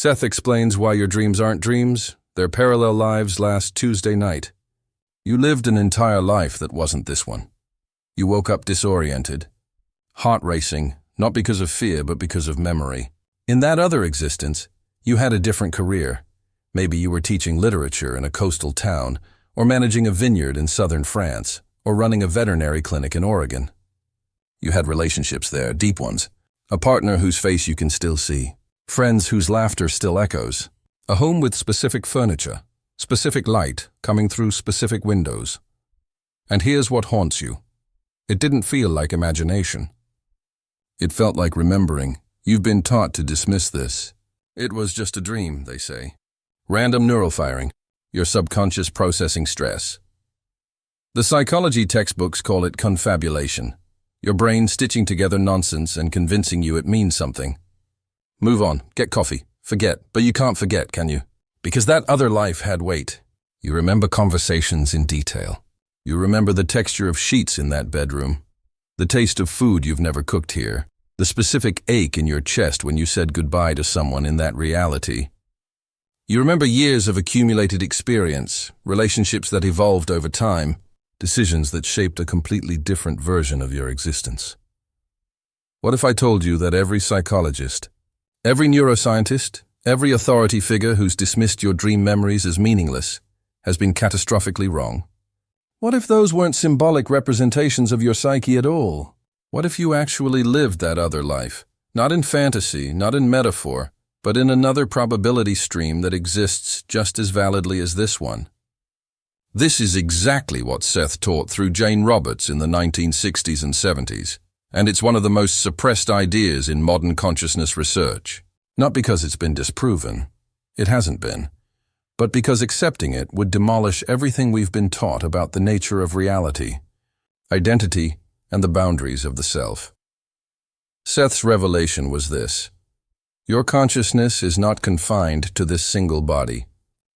Seth explains why your dreams aren't dreams, they're parallel lives last Tuesday night. You lived an entire life that wasn't this one. You woke up disoriented, heart racing, not because of fear but because of memory. In that other existence, you had a different career. Maybe you were teaching literature in a coastal town, or managing a vineyard in southern France, or running a veterinary clinic in Oregon. You had relationships there, deep ones. A partner whose face you can still see. Friends whose laughter still echoes. A home with specific furniture, specific light coming through specific windows. And here's what haunts you. It didn't feel like imagination. It felt like remembering. You've been taught to dismiss this. It was just a dream, they say. Random neural firing, your subconscious processing stress. The psychology textbooks call it confabulation. Your brain stitching together nonsense and convincing you it means something. Move on, get coffee, forget, but you can't forget, can you? Because that other life had weight. You remember conversations in detail. You remember the texture of sheets in that bedroom, the taste of food you've never cooked here, the specific ache in your chest when you said goodbye to someone in that reality. You remember years of accumulated experience, relationships that evolved over time, decisions that shaped a completely different version of your existence. What if I told you that every psychologist, every neuroscientist, every authority figure who's dismissed your dream memories as meaningless has been catastrophically wrong? What if those weren't symbolic representations of your psyche at all? What if you actually lived that other life, not in fantasy, not in metaphor, but in another probability stream that exists just as validly as this one? This is exactly what Seth taught through Jane Roberts in the 1960s and 70s, and it's one of the most suppressed ideas in modern consciousness research. Not because it's been disproven, it hasn't been, but because accepting it would demolish everything we've been taught about the nature of reality, identity, and the boundaries of the self. Seth's revelation was this: your consciousness is not confined to this single body,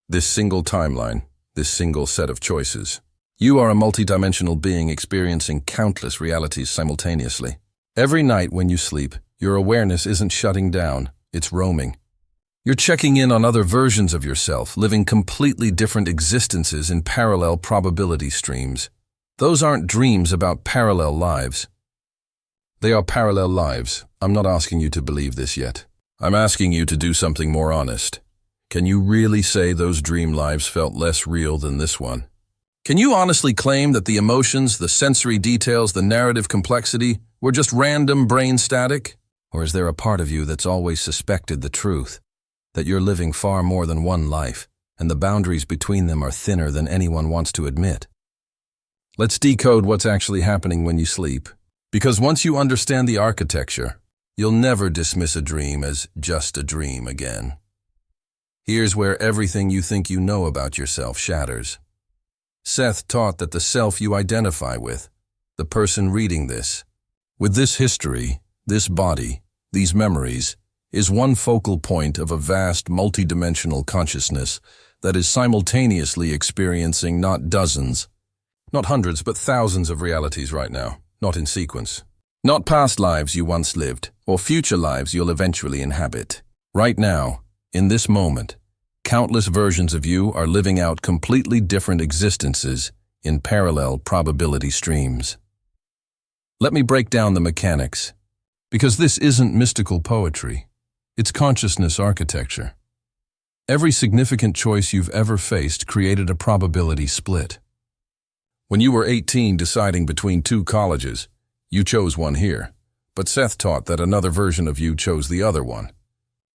this single timeline, this single set of choices. You are a multidimensional being experiencing countless realities simultaneously. Every night when you sleep, your awareness isn't shutting down, it's roaming. You're checking in on other versions of yourself, living completely different existences in parallel probability streams. Those aren't dreams about parallel lives. They are parallel lives. I'm not asking you to believe this yet. I'm asking you to do something more honest. Can you really say those dream lives felt less real than this one? Can you honestly claim that the emotions, the sensory details, the narrative complexity were just random brain static? Or is there a part of you that's always suspected the truth, that you're living far more than one life, and the boundaries between them are thinner than anyone wants to admit? Let's decode what's actually happening when you sleep, because once you understand the architecture, you'll never dismiss a dream as just a dream again. Here's where everything you think you know about yourself shatters. Seth taught that the self you identify with, the person reading this, with this history, this body, these memories, is one focal point of a vast multidimensional consciousness that is simultaneously experiencing not dozens, not hundreds, but thousands of realities right now, not in sequence. Not past lives you once lived, or future lives you'll eventually inhabit. Right now, in this moment, countless versions of you are living out completely different existences in parallel probability streams. Let me break down the mechanics, because this isn't mystical poetry. It's consciousness architecture. Every significant choice you've ever faced created a probability split. When you were 18 deciding between two colleges, you chose one here, but Seth taught that another version of you chose the other one.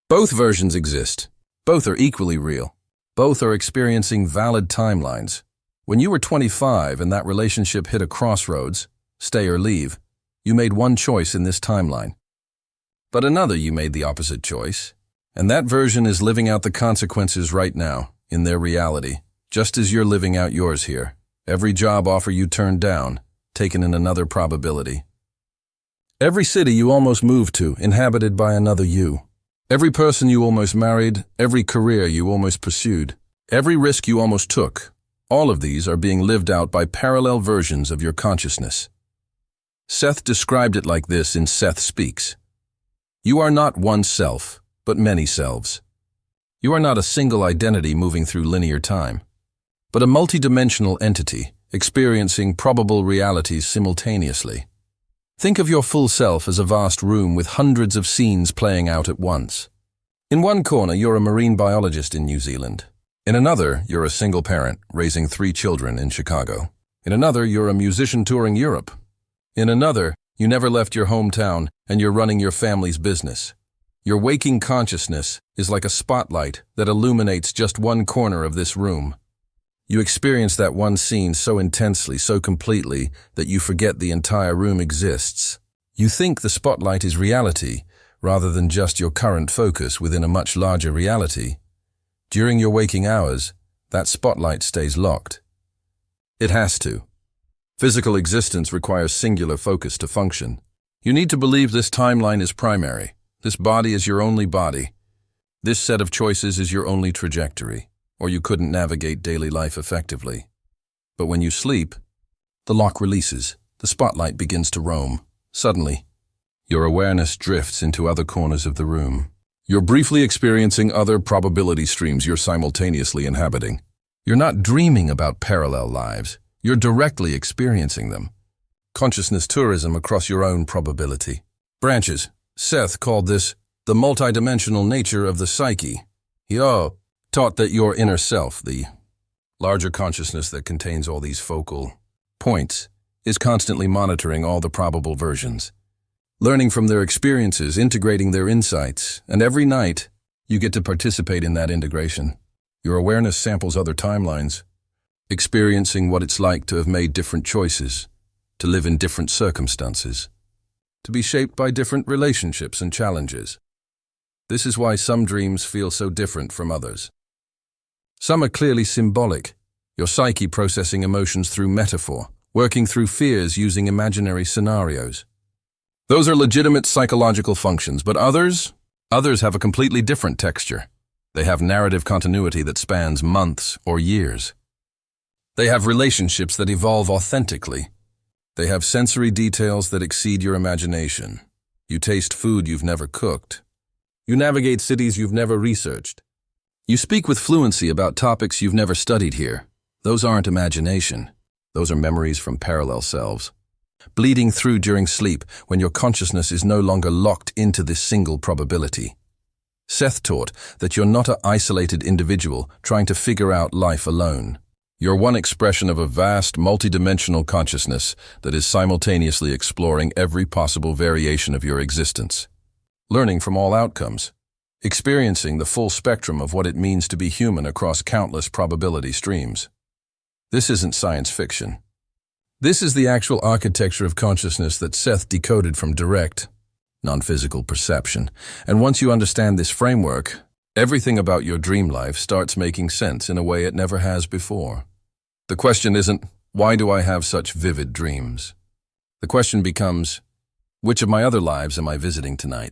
Both versions exist. Both are equally real. Both are experiencing valid timelines. When you were 25 and that relationship hit a crossroads, stay or leave, you made one choice in this timeline. But another you made the opposite choice, and that version is living out the consequences right now, in their reality, just as you're living out yours here. Every job offer you turned down, taken in another probability. Every city you almost moved to, inhabited by another you. Every person you almost married, every career you almost pursued, every risk you almost took, all of these are being lived out by parallel versions of your consciousness. Seth described it like this in Seth Speaks. You are not one self, but many selves. You are not a single identity moving through linear time, but a multidimensional entity experiencing probable realities simultaneously. Think of your full self as a vast room with hundreds of scenes playing out at once. In one corner, you're a marine biologist in New Zealand. In another, you're a single parent raising 3 children in Chicago. In another, you're a musician touring Europe. In another, you never left your hometown and you're running your family's business. Your waking consciousness is like a spotlight that illuminates just one corner of this room. You experience that one scene so intensely, so completely, that you forget the entire room exists. You think the spotlight is reality, rather than just your current focus within a much larger reality. During your waking hours, that spotlight stays locked. It has to. Physical existence requires singular focus to function. You need to believe this timeline is primary. This body is your only body. This set of choices is your only trajectory, or you couldn't navigate daily life effectively. But when you sleep, the lock releases, the spotlight begins to roam. Suddenly, your awareness drifts into other corners of the room. You're briefly experiencing other probability streams you're simultaneously inhabiting. You're not dreaming about parallel lives. You're directly experiencing them. Consciousness tourism across your own probability. Branches. Seth called this the multidimensional nature of the psyche. He taught that your inner self, the larger consciousness that contains all these focal points, is constantly monitoring all the probable versions, learning from their experiences, integrating their insights, and every night you get to participate in that integration. Your awareness samples other timelines, experiencing what it's like to have made different choices, to live in different circumstances, to be shaped by different relationships and challenges. This is why some dreams feel so different from others. Some are clearly symbolic, your psyche processing emotions through metaphor, working through fears using imaginary scenarios. Those are legitimate psychological functions, but others have a completely different texture. They have narrative continuity that spans months or years. They have relationships that evolve authentically. They have sensory details that exceed your imagination. You taste food you've never cooked. You navigate cities you've never researched. You speak with fluency about topics you've never studied here. Those aren't imagination. Those are memories from parallel selves, bleeding through during sleep when your consciousness is no longer locked into this single probability. Seth taught that you're not an isolated individual trying to figure out life alone. You're one expression of a vast, multidimensional consciousness that is simultaneously exploring every possible variation of your existence, learning from all outcomes, experiencing the full spectrum of what it means to be human across countless probability streams. This isn't science fiction. This is the actual architecture of consciousness that Seth decoded from direct, non-physical perception. And once you understand this framework, everything about your dream life starts making sense in a way it never has before. The question isn't, why do I have such vivid dreams? The question becomes, which of my other lives am I visiting tonight?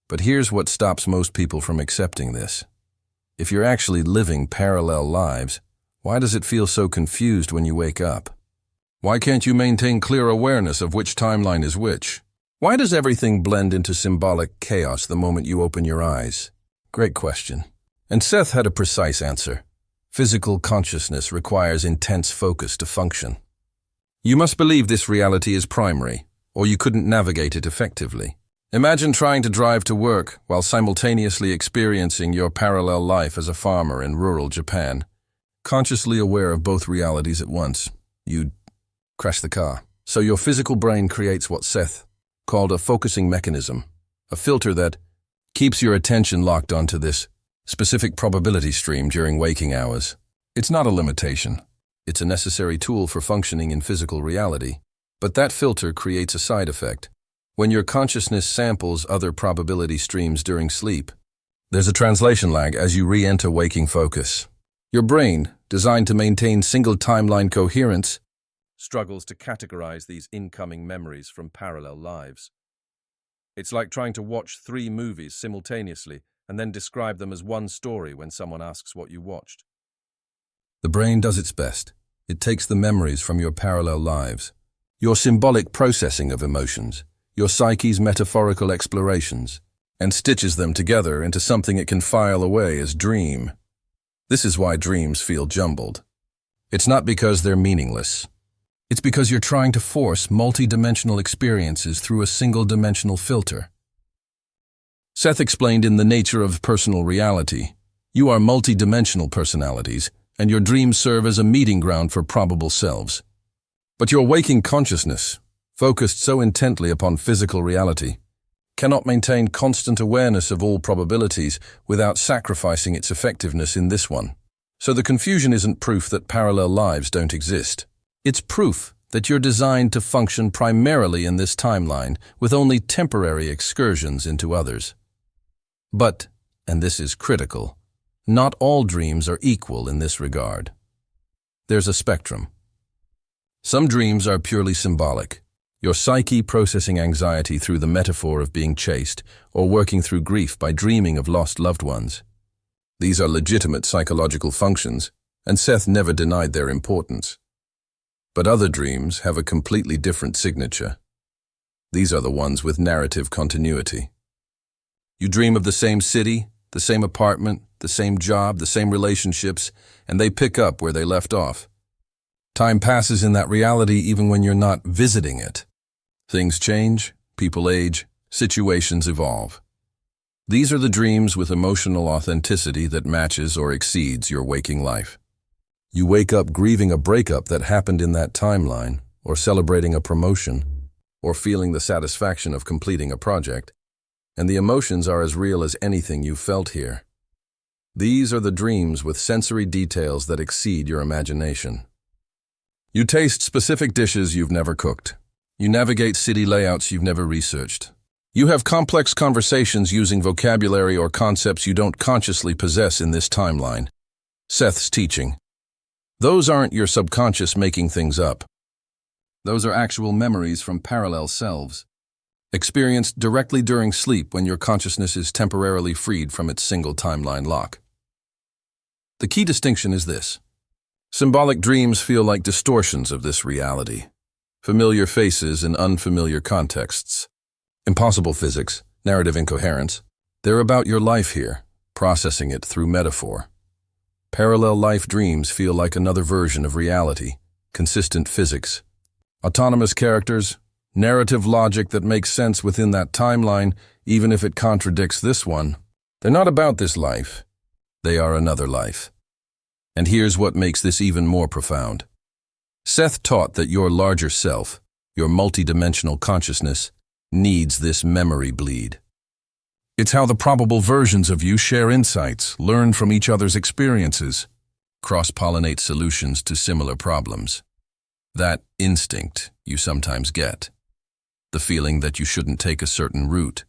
But here's what stops most people from accepting this. If you're actually living parallel lives, why does it feel so confused when you wake up? Why can't you maintain clear awareness of which timeline is which? Why does everything blend into symbolic chaos the moment you open your eyes? Great question. And Seth had a precise answer. Physical consciousness requires intense focus to function. You must believe this reality is primary, or you couldn't navigate it effectively. Imagine trying to drive to work while simultaneously experiencing your parallel life as a farmer in rural Japan. Consciously aware of both realities at once, you'd crash the car. So your physical brain creates what Seth called a focusing mechanism, a filter that keeps your attention locked onto this specific probability stream during waking hours. It's not a limitation. It's a necessary tool for functioning in physical reality. But that filter creates a side effect. When your consciousness samples other probability streams during sleep, there's a translation lag as you re-enter waking focus. Your brain, designed to maintain single timeline coherence, struggles to categorize these incoming memories from parallel lives. It's like trying to watch 3 movies simultaneously and then describe them as one story when someone asks what you watched. The brain does its best. It takes the memories from your parallel lives, your symbolic processing of emotions, your psyche's metaphorical explorations, and stitches them together into something it can file away as dream. This is why dreams feel jumbled. It's not because they're meaningless. It's because you're trying to force multidimensional experiences through a single-dimensional filter. Seth explained in The Nature of Personal Reality, you are multidimensional personalities, and your dreams serve as a meeting ground for probable selves. But your waking consciousness, focused so intently upon physical reality, cannot maintain constant awareness of all probabilities without sacrificing its effectiveness in this one. So the confusion isn't proof that parallel lives don't exist. It's proof that you're designed to function primarily in this timeline with only temporary excursions into others. But, and this is critical, not all dreams are equal in this regard. There's a spectrum. Some dreams are purely symbolic, your psyche processing anxiety through the metaphor of being chased or working through grief by dreaming of lost loved ones. These are legitimate psychological functions, and Seth never denied their importance. But other dreams have a completely different signature. These are the ones with narrative continuity. You dream of the same city, the same apartment, the same job, the same relationships, and they pick up where they left off. Time passes in that reality even when you're not visiting it. Things change, people age, situations evolve. These are the dreams with emotional authenticity that matches or exceeds your waking life. You wake up grieving a breakup that happened in that timeline, or celebrating a promotion, or feeling the satisfaction of completing a project, and the emotions are as real as anything you've felt here. These are the dreams with sensory details that exceed your imagination. You taste specific dishes you've never cooked. You navigate city layouts you've never researched. You have complex conversations using vocabulary or concepts you don't consciously possess in this timeline. Seth's teaching. Those aren't your subconscious making things up. Those are actual memories from parallel selves, experienced directly during sleep when your consciousness is temporarily freed from its single timeline lock. The key distinction is this. Symbolic dreams feel like distortions of this reality, familiar faces in unfamiliar contexts. Impossible physics, narrative incoherence. They're about your life here, processing it through metaphor. Parallel life dreams feel like another version of reality, consistent physics. Autonomous characters, narrative logic that makes sense within that timeline, even if it contradicts this one. They're not about this life. They are another life. And here's what makes this even more profound. Seth taught that your larger self, your multidimensional consciousness, needs this memory bleed. It's how the probable versions of you share insights, learn from each other's experiences, cross-pollinate solutions to similar problems. That instinct you sometimes get. The feeling that you shouldn't take a certain route,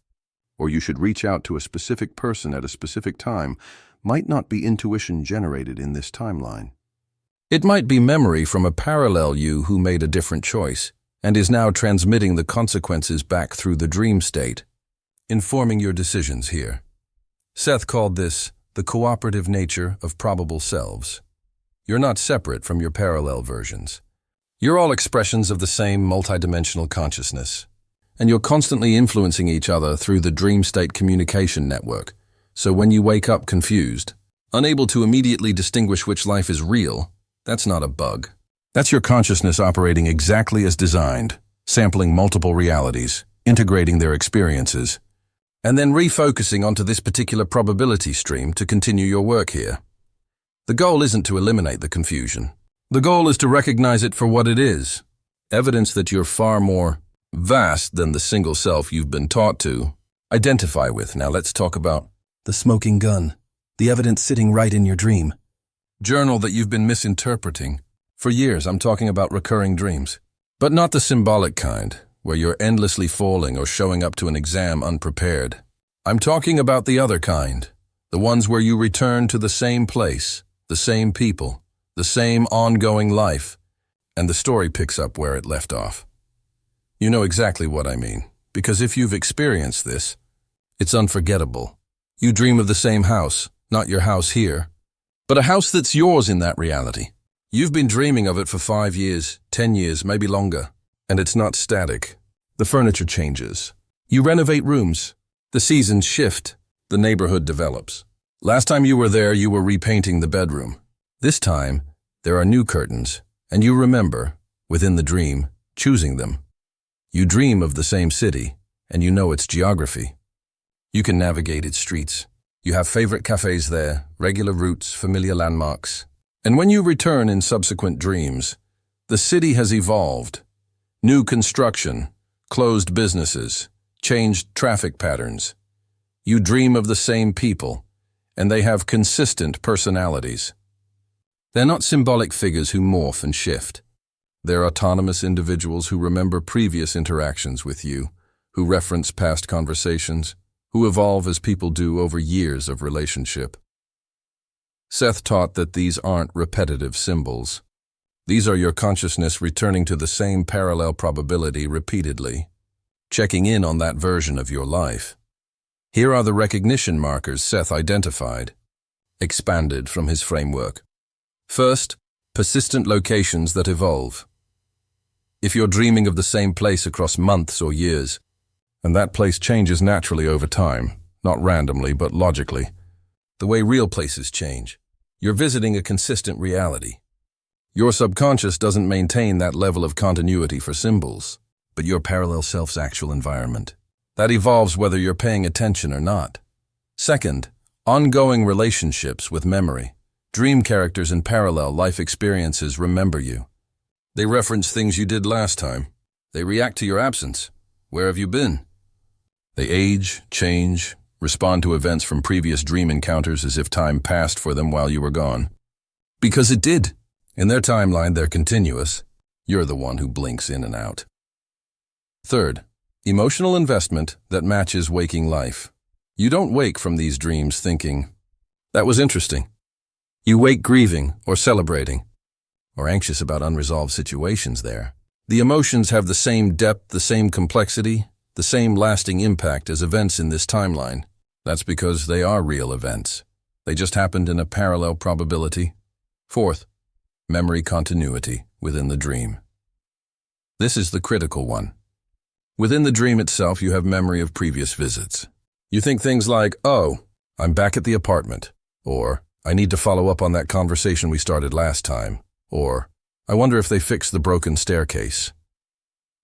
or you should reach out to a specific person at a specific time, might not be intuition generated in this timeline. It might be memory from a parallel you who made a different choice and is now transmitting the consequences back through the dream state, informing your decisions here. Seth called this the cooperative nature of probable selves. You're not separate from your parallel versions. You're all expressions of the same multidimensional consciousness, and you're constantly influencing each other through the dream state communication network. So when you wake up confused, unable to immediately distinguish which life is real, that's not a bug. That's your consciousness operating exactly as designed, sampling multiple realities, integrating their experiences, and then refocusing onto this particular probability stream to continue your work here. The goal isn't to eliminate the confusion. The goal is to recognize it for what it is, evidence that you're far more vast than the single self you've been taught to identify with. Now let's talk about the smoking gun, the evidence sitting right in your dream. Journal that you've been misinterpreting. For years, I'm talking about recurring dreams. But not the symbolic kind, where you're endlessly falling or showing up to an exam unprepared. I'm talking about the other kind, the ones where you return to the same place, the same people, the same ongoing life, and the story picks up where it left off. You know exactly what I mean, because if you've experienced this, it's unforgettable. You dream of the same house, not your house here, but a house that's yours in that reality. You've been dreaming of it for 5 years, 10 years, maybe longer, and it's not static. The furniture changes. You renovate rooms, The seasons shift. The neighborhood develops. Last time you were there, you were repainting the bedroom. This time, there are new curtains, and you remember, within the dream, choosing them. You dream of the same city, and you know its geography. You can navigate its streets. You have favorite cafes there, regular routes, familiar landmarks. And when you return in subsequent dreams, the city has evolved. New construction, closed businesses, changed traffic patterns. You dream of the same people, and they have consistent personalities. They're not symbolic figures who morph and shift. They're autonomous individuals who remember previous interactions with you, who reference past conversations, who evolve as people do over years of relationship. Seth taught that these aren't repetitive symbols. These are your consciousness returning to the same parallel probability repeatedly, checking in on that version of your life. Here are the recognition markers Seth identified, expanded from his framework. First, persistent locations that evolve. If you're dreaming of the same place across months or years, and that place changes naturally over time, not randomly but logically, the way real places change, you're visiting a consistent reality. Your subconscious doesn't maintain that level of continuity for symbols, but your parallel self's actual environment. That evolves whether you're paying attention or not. Second, ongoing relationships with memory. Dream characters in parallel life experiences remember you. They reference things you did last time. They react to your absence. Where have you been? They age, change, respond to events from previous dream encounters as if time passed for them while you were gone. Because it did. In their timeline, they're continuous. You're the one who blinks in and out. Third, emotional investment that matches waking life. You don't wake from these dreams thinking, "That was interesting." You wake grieving or celebrating, or anxious about unresolved situations there. The emotions have the same depth, the same complexity, the same lasting impact as events in this timeline. That's because they are real events. They just happened in a parallel probability. Fourth, memory continuity within the dream. This is the critical one. Within the dream itself, you have memory of previous visits. You think things like, "Oh, I'm back at the apartment," or "I need to follow up on that conversation we started last time," or "I wonder if they fixed the broken staircase."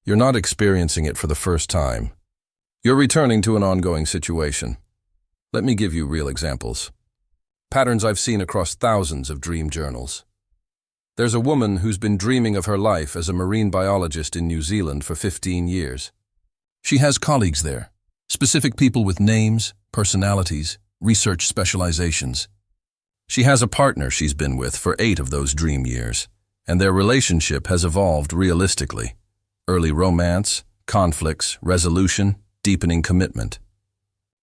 You're not experiencing it for the first time. You're returning to an ongoing situation. Let me give you real examples. Patterns I've seen across thousands of dream journals. There's a woman who's been dreaming of her life as a marine biologist in New Zealand for 15 years. She has colleagues there, specific people with names, personalities, research specializations. She has a partner she's been with for 8 of those dream years, and their relationship has evolved realistically. Early romance, conflicts, resolution, deepening commitment.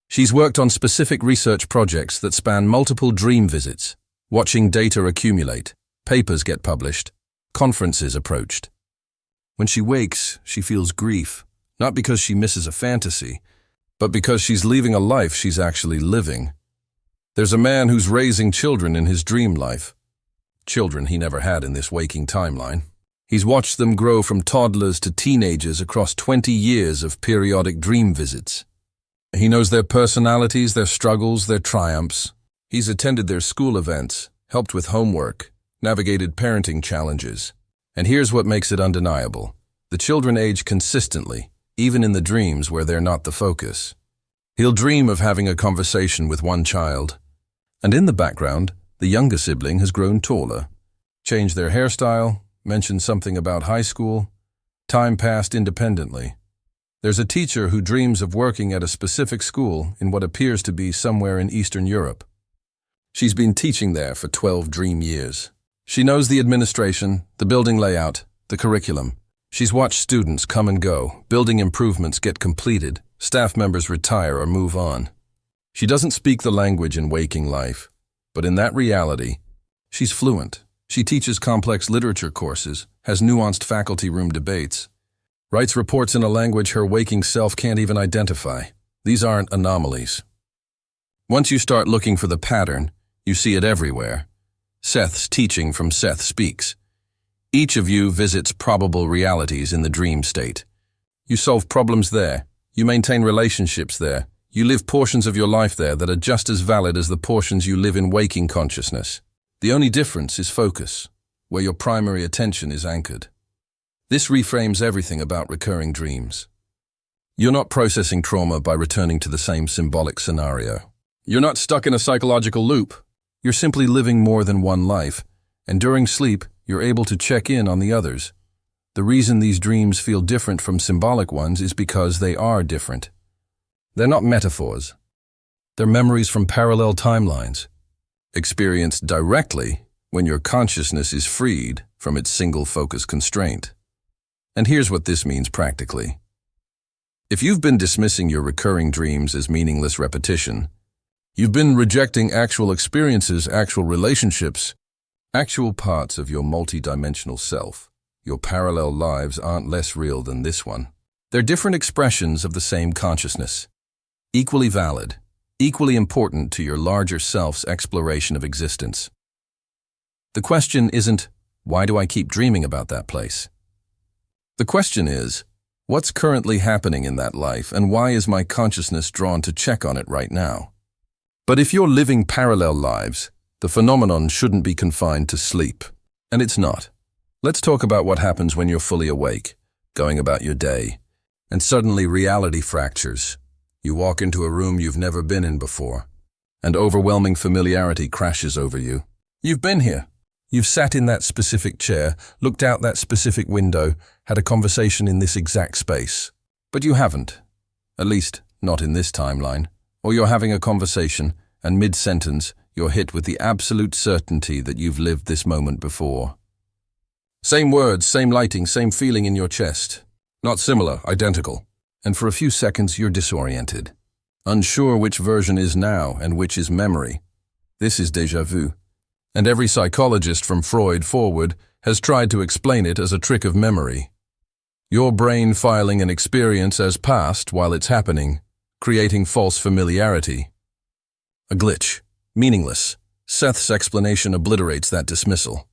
She's worked on specific research projects that span multiple dream visits, watching data accumulate, papers get published, conferences approached. When she wakes, she feels grief, not because she misses a fantasy, but because she's leaving a life she's actually living. There's a man who's raising children in his dream life, children he never had in this waking timeline. He's watched them grow from toddlers to teenagers across 20 years of periodic dream visits. He knows their personalities, their struggles, their triumphs. He's attended their school events, helped with homework, navigated parenting challenges. And here's what makes it undeniable. The children age consistently, even in the dreams where they're not the focus. He'll dream of having a conversation with one child, and in the background, the younger sibling has grown taller, changed their hairstyle, mentioned something about high school, time passed independently. There's a teacher who dreams of working at a specific school in what appears to be somewhere in Eastern Europe. She's been teaching there for 12 dream years. She knows the administration, the building layout, the curriculum. She's watched students come and go, building improvements get completed, staff members retire or move on. She doesn't speak the language in waking life, but in that reality, she's fluent. She teaches complex literature courses, has nuanced faculty room debates, writes reports in a language her waking self can't even identify. These aren't anomalies. Once you start looking for the pattern, you see it everywhere. Seth's teaching from Seth Speaks. Each of you visits probable realities in the dream state. You solve problems there. You maintain relationships there. You live portions of your life there that are just as valid as the portions you live in waking consciousness. The only difference is focus, where your primary attention is anchored. This reframes everything about recurring dreams. You're not processing trauma by returning to the same symbolic scenario. You're not stuck in a psychological loop. You're simply living more than one life, and during sleep, you're able to check in on the others. The reason these dreams feel different from symbolic ones is because they are different. They're not metaphors. They're memories from parallel timelines, experienced directly when your consciousness is freed from its single focus constraint. And here's what this means practically. If you've been dismissing your recurring dreams as meaningless repetition, you've been rejecting actual experiences, actual relationships, actual parts of your multidimensional self. Your parallel lives aren't less real than this one. They're different expressions of the same consciousness. Equally valid, equally important to your larger self's exploration of existence. The question isn't, why do I keep dreaming about that place? The question is, what's currently happening in that life and why is my consciousness drawn to check on it right now? But if you're living parallel lives, the phenomenon shouldn't be confined to sleep. And it's not. Let's talk about what happens when you're fully awake, going about your day, and suddenly reality fractures. You walk into a room you've never been in before, and overwhelming familiarity crashes over you. You've been here. You've sat in that specific chair, looked out that specific window, had a conversation in this exact space. But you haven't. At least, not in this timeline. Or you're having a conversation, and mid-sentence, you're hit with the absolute certainty that you've lived this moment before. Same words, same lighting, same feeling in your chest. Not similar, identical. And for a few seconds, you're disoriented. Unsure which version is now and which is memory. This is déjà vu. And every psychologist from Freud forward has tried to explain it as a trick of memory. Your brain filing an experience as past while it's happening, creating false familiarity. A glitch. Meaningless. Seth's explanation obliterates that dismissal.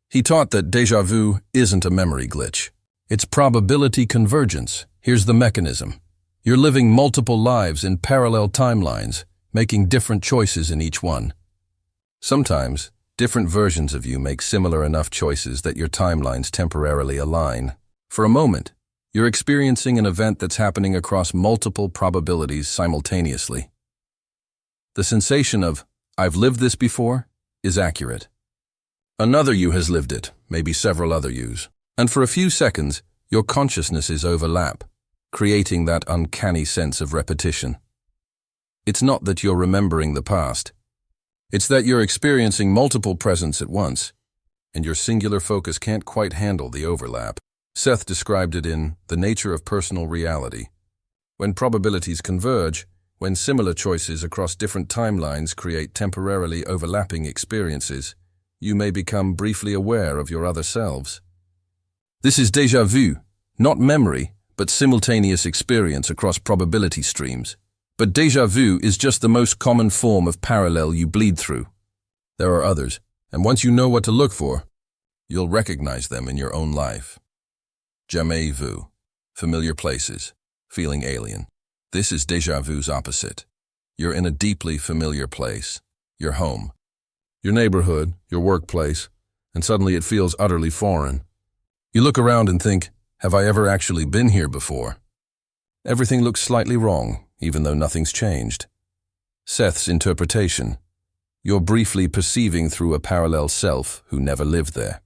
He taught that déjà vu isn't a memory glitch. It's probability convergence. Here's the mechanism. You're living multiple lives in parallel timelines, making different choices in each one. Sometimes, different versions of you make similar enough choices that your timelines temporarily align. For a moment, you're experiencing an event that's happening across multiple probabilities simultaneously. The sensation of, I've lived this before, is accurate. Another you has lived it, maybe several other yous. And for a few seconds, your consciousnesses overlap, creating that uncanny sense of repetition. It's not that you're remembering the past. It's that you're experiencing multiple presents at once, and your singular focus can't quite handle the overlap. Seth described it in The Nature of Personal Reality. When probabilities converge, when similar choices across different timelines create temporarily overlapping experiences, you may become briefly aware of your other selves. This is déjà vu, not memory, but simultaneous experience across probability streams. But déjà vu is just the most common form of parallel you bleed through. There are others, and once you know what to look for, you'll recognize them in your own life. Jamais vu, familiar places, feeling alien. This is déjà vu's opposite. You're in a deeply familiar place, your home, your neighborhood, your workplace, and suddenly it feels utterly foreign. You look around and think, have I ever actually been here before? Everything looks slightly wrong, even though nothing's changed. Seth's interpretation. You're briefly perceiving through a parallel self who never lived there.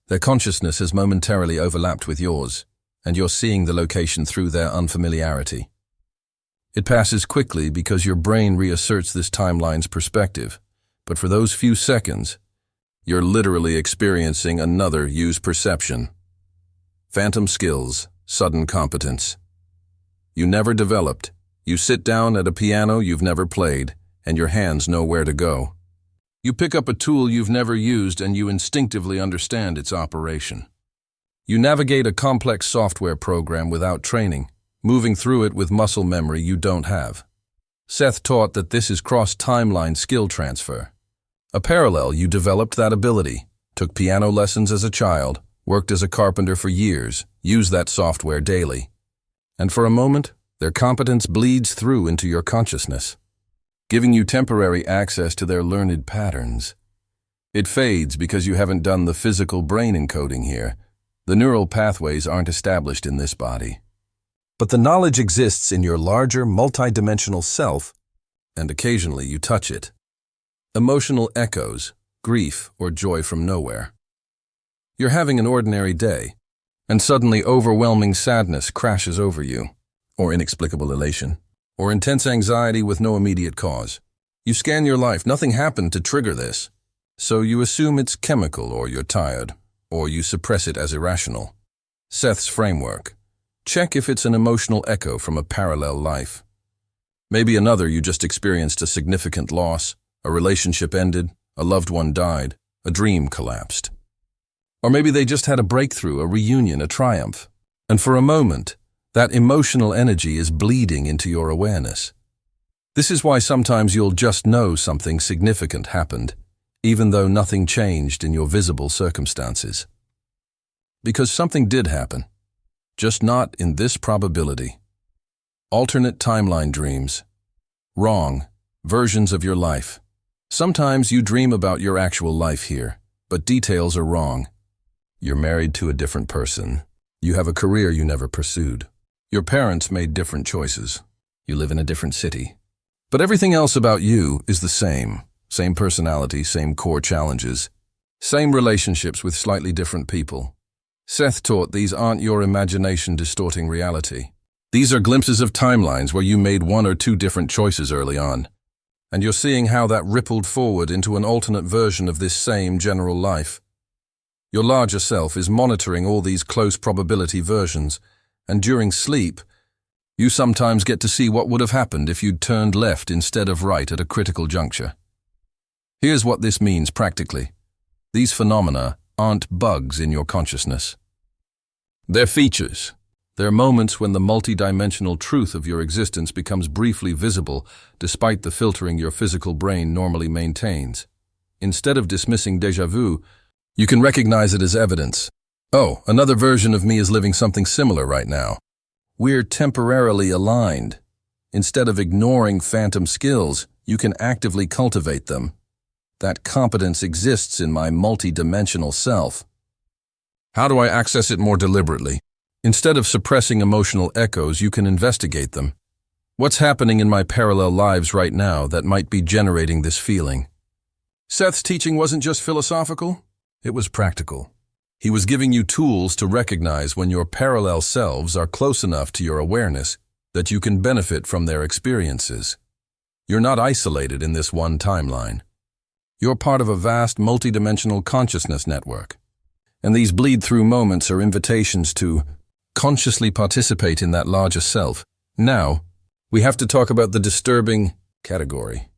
Their consciousness has momentarily overlapped with yours, and you're seeing the location through their unfamiliarity. It passes quickly because your brain reasserts this timeline's perspective, but for those few seconds, you're literally experiencing another you's perception. Phantom skills, sudden competence. You never developed. You sit down at a piano you've never played, and your hands know where to go. You pick up a tool you've never used and you instinctively understand its operation. You navigate a complex software program without training, moving through it with muscle memory you don't have. Seth taught that this is cross-timeline skill transfer. A parallel you developed that ability, took piano lessons as a child, worked as a carpenter for years, used that software daily. And for a moment, Their competence bleeds through into your consciousness, giving you temporary access to their learned patterns. It fades because you haven't done the physical brain encoding here. The neural pathways aren't established in this body. But the knowledge exists in your larger, multidimensional self, and occasionally you touch it. Emotional echoes, grief or joy from nowhere. You're having an ordinary day, and suddenly overwhelming sadness crashes over you, or inexplicable elation, or intense anxiety with no immediate cause. You scan your life, nothing happened to trigger this, so you assume it's chemical or you're tired, or you suppress it as irrational. Seth's framework. Check if it's an emotional echo from a parallel life. Maybe another you just experienced a significant loss, a relationship ended, a loved one died, a dream collapsed. Or maybe they just had a breakthrough, a reunion, a triumph. And for a moment, that emotional energy is bleeding into your awareness. This is why sometimes you'll just know something significant happened, even though nothing changed in your visible circumstances. Because something did happen, just not in this probability. Alternate timeline dreams. Wrong versions of your life. Sometimes you dream about your actual life here, but details are wrong. You're married to a different person. You have a career you never pursued. Your parents made different choices. You live in a different city. But everything else about you is the same. Same personality, same core challenges. Same relationships with slightly different people. Seth taught these aren't your imagination distorting reality. These are glimpses of timelines where you made one or two different choices early on, and you're seeing how that rippled forward into an alternate version of this same general life. Your larger self is monitoring all these close probability versions, and during sleep, you sometimes get to see what would have happened if you'd turned left instead of right at a critical juncture. Here's what this means practically. These phenomena aren't bugs in your consciousness. They're features. They're moments when the multidimensional truth of your existence becomes briefly visible despite the filtering your physical brain normally maintains. Instead of dismissing déjà vu, you can recognize it as evidence. Oh, another version of me is living something similar right now. We're temporarily aligned. Instead of ignoring phantom skills, you can actively cultivate them. That competence exists in my multidimensional self. How do I access it more deliberately? Instead of suppressing emotional echoes, you can investigate them. What's happening in my parallel lives right now that might be generating this feeling? Seth's teaching wasn't just philosophical, it was practical. He was giving you tools to recognize when your parallel selves are close enough to your awareness that you can benefit from their experiences. You're not isolated in this one timeline. You're part of a vast multidimensional consciousness network. And these bleed-through moments are invitations to consciously participate in that larger self. Now, we have to talk about the disturbing category.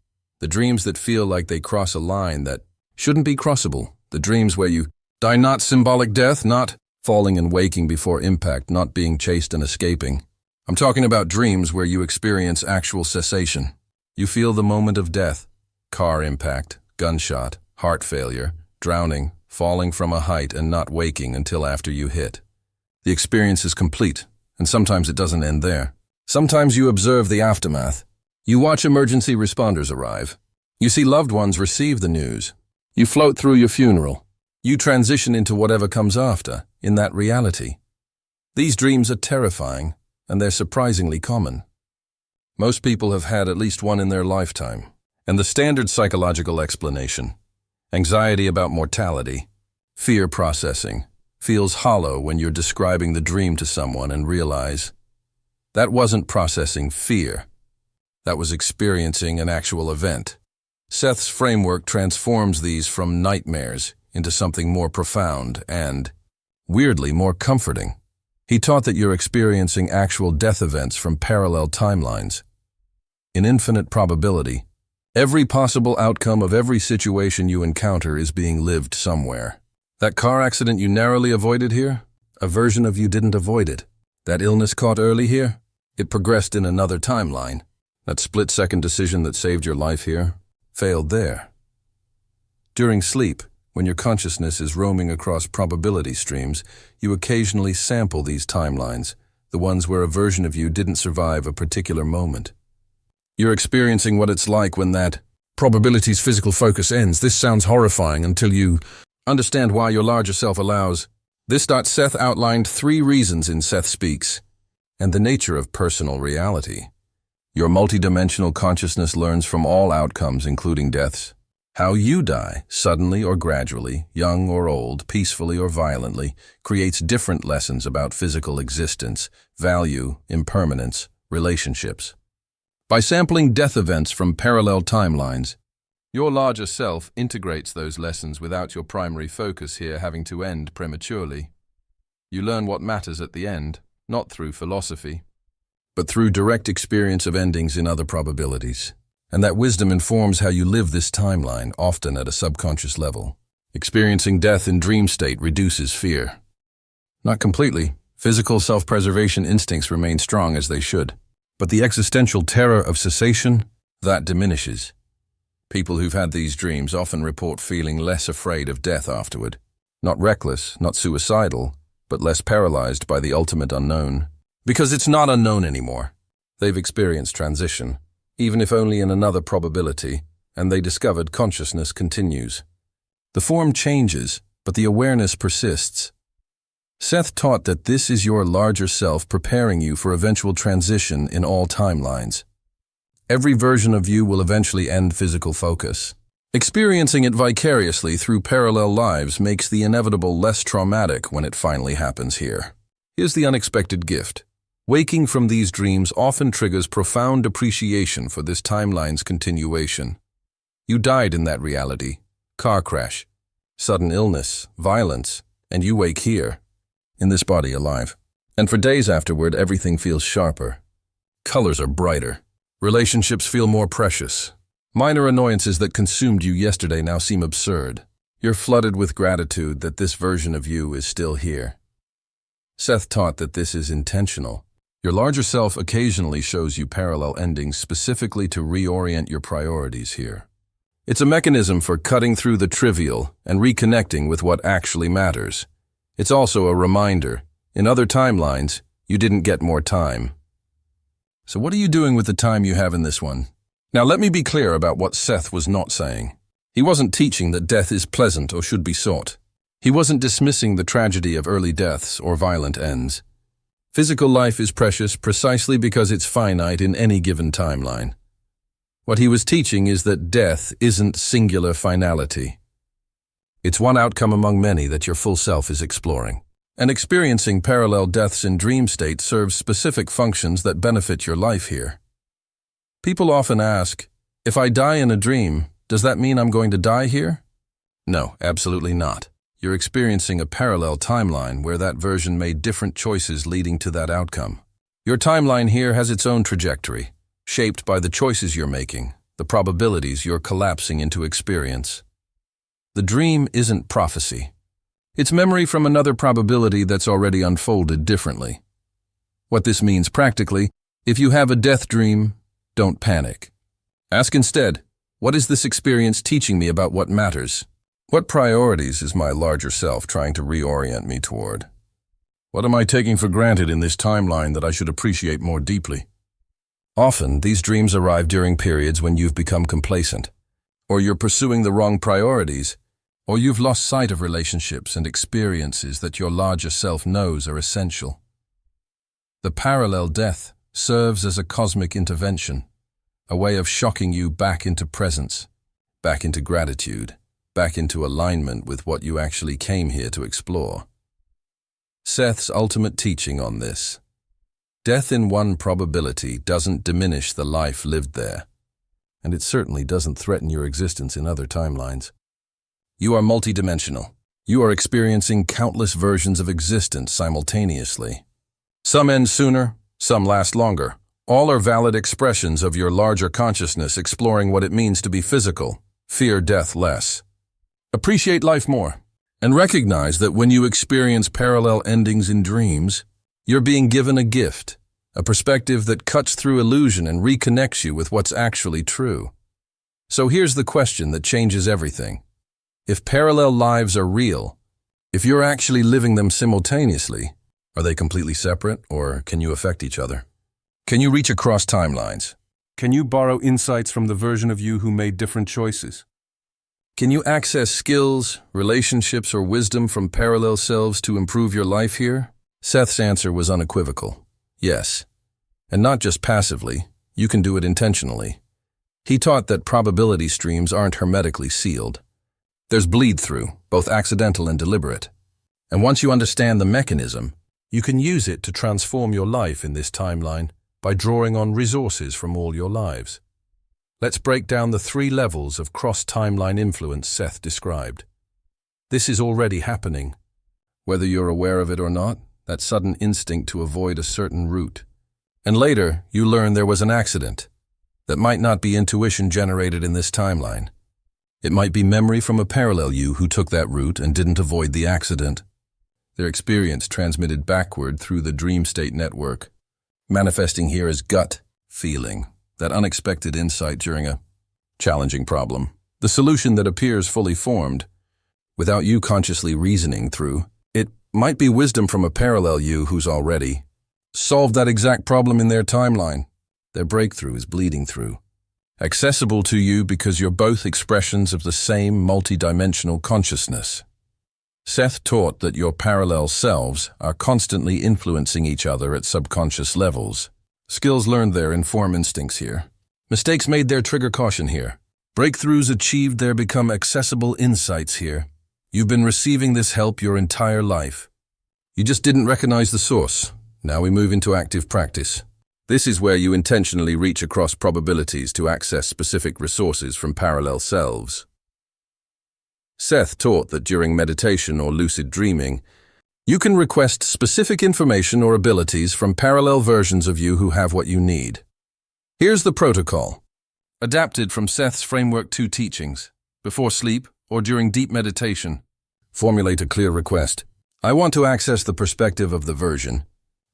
The dreams that feel like they cross a line that shouldn't be crossable. The dreams where you die, not symbolic death, not falling and waking before impact, not being chased and escaping. I'm talking about dreams where you experience actual cessation. You feel the moment of death, car impact, gunshot, heart failure, drowning, falling from a height and not waking until after you hit. The experience is complete, and sometimes it doesn't end there. Sometimes you observe the aftermath. You watch emergency responders arrive. You see loved ones receive the news. You float through your funeral. You transition into whatever comes after, in that reality. These dreams are terrifying, and they're surprisingly common. Most people have had at least one in their lifetime. And the standard psychological explanation, anxiety about mortality, fear processing, feels hollow when you're describing the dream to someone and realize that wasn't processing fear. That was experiencing an actual event. Seth's framework transforms these from nightmares into something more profound and, weirdly, more comforting. He taught that you're experiencing actual death events from parallel timelines. In infinite probability, every possible outcome of every situation you encounter is being lived somewhere. That car accident you narrowly avoided here, a version of you didn't avoid it. That illness caught early here, it progressed in another timeline. That split-second decision that saved your life here, failed there. During sleep, when your consciousness is roaming across probability streams, you occasionally sample these timelines, the ones where a version of you didn't survive a particular moment. You're experiencing what it's like when that probability's physical focus ends. This sounds horrifying until you understand why your larger self allows. Seth outlined 3 reasons in Seth Speaks, and the nature of personal reality. Your multidimensional consciousness learns from all outcomes, including deaths. How you die, suddenly or gradually, young or old, peacefully or violently, creates different lessons about physical existence, value, impermanence, relationships. By sampling death events from parallel timelines, your larger self integrates those lessons without your primary focus here having to end prematurely. You learn what matters at the end, not through philosophy, but through direct experience of endings in other probabilities. And that wisdom informs how you live this timeline, often at a subconscious level. Experiencing death in dream state reduces fear. Not completely. Physical self-preservation instincts remain strong as they should. But the existential terror of cessation, that diminishes. People who've had these dreams often report feeling less afraid of death afterward. Not reckless, not suicidal, but less paralyzed by the ultimate unknown. Because it's not unknown anymore. They've experienced transition, even if only in another probability, and they discovered consciousness continues. The form changes, but the awareness persists. Seth taught that this is your larger self preparing you for eventual transition in all timelines. Every version of you will eventually end physical focus. Experiencing it vicariously through parallel lives makes the inevitable less traumatic when it finally happens here. Here's the unexpected gift. Waking from these dreams often triggers profound appreciation for this timeline's continuation. You died in that reality. Car crash, sudden illness, violence, and you wake here, in this body alive. And for days afterward, everything feels sharper. Colors are brighter. Relationships feel more precious. Minor annoyances that consumed you yesterday now seem absurd. You're flooded with gratitude that this version of you is still here. Seth taught that this is intentional. Your larger self occasionally shows you parallel endings specifically to reorient your priorities here. It's a mechanism for cutting through the trivial and reconnecting with what actually matters. It's also a reminder, in other timelines, you didn't get more time. So what are you doing with the time you have in this one? Now let me be clear about what Seth was not saying. He wasn't teaching that death is pleasant or should be sought. He wasn't dismissing the tragedy of early deaths or violent ends. Physical life is precious precisely because it's finite in any given timeline. What he was teaching is that death isn't singular finality. It's one outcome among many that your full self is exploring. And experiencing parallel deaths in dream state serves specific functions that benefit your life here. People often ask, if I die in a dream, does that mean I'm going to die here? No, absolutely not. You're experiencing a parallel timeline where that version made different choices leading to that outcome. Your timeline here has its own trajectory, shaped by the choices you're making, the probabilities you're collapsing into experience. The dream isn't prophecy. It's memory from another probability that's already unfolded differently. What this means practically, if you have a death dream, don't panic. Ask instead, what is this experience teaching me about what matters? What priorities is my larger self trying to reorient me toward? What am I taking for granted in this timeline that I should appreciate more deeply? Often, these dreams arrive during periods when you've become complacent, or you're pursuing the wrong priorities, or you've lost sight of relationships and experiences that your larger self knows are essential. The parallel death serves as a cosmic intervention, a way of shocking you back into presence, back into gratitude, back into alignment with what you actually came here to explore. Seth's ultimate teaching on this. Death in one probability doesn't diminish the life lived there, and it certainly doesn't threaten your existence in other timelines. You are multidimensional. You are experiencing countless versions of existence simultaneously. Some end sooner, some last longer. All are valid expressions of your larger consciousness exploring what it means to be physical. Fear death less. Appreciate life more, and recognize that when you experience parallel endings in dreams, you're being given a gift, a perspective that cuts through illusion and reconnects you with what's actually true. So here's the question that changes everything. If parallel lives are real, if you're actually living them simultaneously, Are they completely separate, or can you affect each other? Can you reach across timelines? Can you borrow insights from the version of you who made different choices? Can you access skills, relationships, or wisdom from parallel selves to improve your life here? Seth's answer was unequivocal. Yes. And not just passively, you can do it intentionally. He taught that probability streams aren't hermetically sealed. There's bleed-through, both accidental and deliberate. And once you understand the mechanism, you can use it to transform your life in this timeline by drawing on resources from all your lives. Let's break down the 3 levels of cross-timeline influence Seth described. This is already happening. Whether you're aware of it or not, that sudden instinct to avoid a certain route. And later, you learn there was an accident. That might not be intuition generated in this timeline. It might be memory from a parallel you who took that route and didn't avoid the accident. Their experience transmitted backward through the dream state network, manifesting here as gut feeling, that unexpected insight during a challenging problem. The solution that appears fully formed, without you consciously reasoning through. It might be wisdom from a parallel you who's already solved that exact problem in their timeline. Their breakthrough is bleeding through. Accessible to you because you're both expressions of the same multidimensional consciousness. Seth taught that your parallel selves are constantly influencing each other at subconscious levels. Skills learned there inform instincts here. Mistakes made there trigger caution here. Breakthroughs achieved there become accessible insights here. You've been receiving this help your entire life. You just didn't recognize the source. Now we move into active practice. This is where you intentionally reach across probabilities to access specific resources from parallel selves. Seth taught that during meditation or lucid dreaming, you can request specific information or abilities from parallel versions of you who have what you need. Here's the protocol. Adapted from Seth's Framework 2 teachings. Before sleep or during deep meditation, formulate a clear request. I want to access the perspective of the version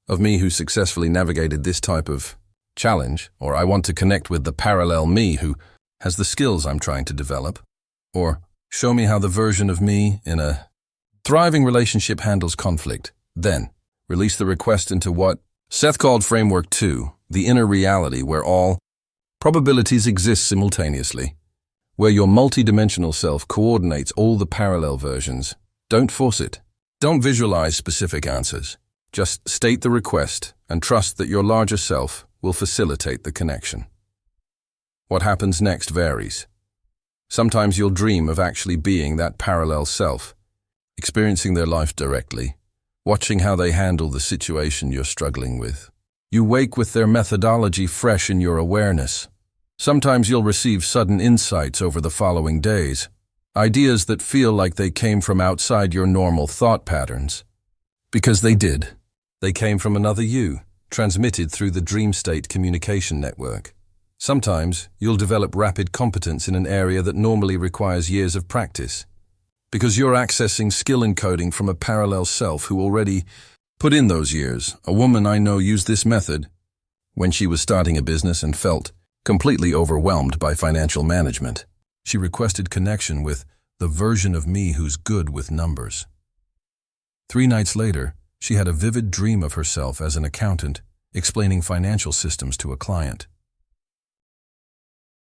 of me who successfully navigated this type of challenge, or I want to connect with the parallel me who has the skills I'm trying to develop, or show me how the version of me in a thriving relationship handles conflict. Then, release the request into what Seth called Framework 2, the inner reality where all probabilities exist simultaneously, where your multidimensional self coordinates all the parallel versions. Don't force it. Don't visualize specific answers. Just state the request and trust that your larger self will facilitate the connection. What happens next varies. Sometimes you'll dream of actually being that parallel self, experiencing their life directly, watching how they handle the situation you're struggling with. You wake with their methodology fresh in your awareness. Sometimes you'll receive sudden insights over the following days, ideas that feel like they came from outside your normal thought patterns. Because they did. They came from another you, transmitted through the dream state communication network. Sometimes you'll develop rapid competence in an area that normally requires years of practice, because you're accessing skill encoding from a parallel self who already put in those years. A woman I know used this method when she was starting a business and felt completely overwhelmed by financial management. She requested connection with the version of me who's good with numbers. 3 nights later, she had a vivid dream of herself as an accountant, explaining financial systems to a client.